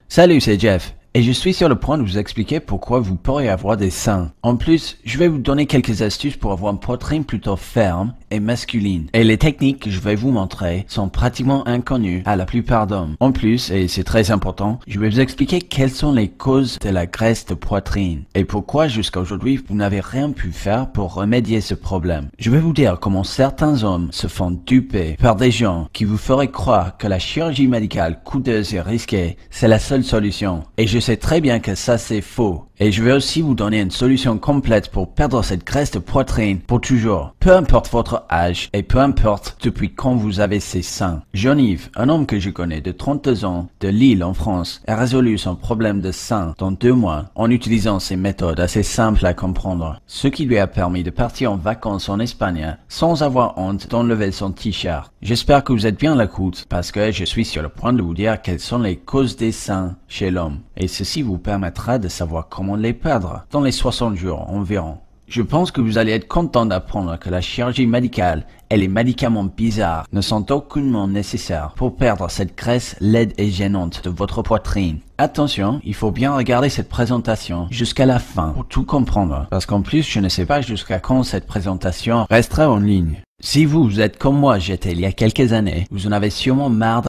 Salut, c'est Jeff. Et je suis sur le point de vous expliquer pourquoi vous pourrez avoir des seins. En plus, je vais vous donner quelques astuces pour avoir une poitrine plutôt ferme et masculine. Et les techniques que je vais vous montrer sont pratiquement inconnues à la plupart d'hommes. En plus, et c'est très important, je vais vous expliquer quelles sont les causes de la graisse de poitrine et pourquoi jusqu'à aujourd'hui vous n'avez rien pu faire pour remédier ce problème. Je vais vous dire comment certains hommes se font duper par des gens qui vous feraient croire que la chirurgie médicale coûteuse et risquée, c'est la seule solution. Et je sais très bien que ça c'est faux. Et je vais aussi vous donner une solution complète pour perdre cette graisse de poitrine pour toujours. Peu importe votre âge et peu importe depuis quand vous avez ces seins. Jean-Yves, un homme que je connais de 32 ans, de Lille en France, a résolu son problème de seins dans 2 mois en utilisant ces méthodes assez simples à comprendre. Ce qui lui a permis de partir en vacances en Espagne sans avoir honte d'enlever son t-shirt. J'espère que vous êtes bien à l'écoute parce que je suis sur le point de vous dire quelles sont les causes des seins chez l'homme. Et ceci vous permettra de savoir comment les perdre dans les 60 jours environ. Je pense que vous allez être content d'apprendre que la chirurgie médicale et les médicaments bizarres ne sont aucunement nécessaires pour perdre cette graisse laide et gênante de votre poitrine. Attention, il faut bien regarder cette présentation jusqu'à la fin pour tout comprendre, parce qu'en plus je ne sais pas jusqu'à quand cette présentation restera en ligne. Si vous êtes comme moi j'étais il y a quelques années, vous en avez sûrement marre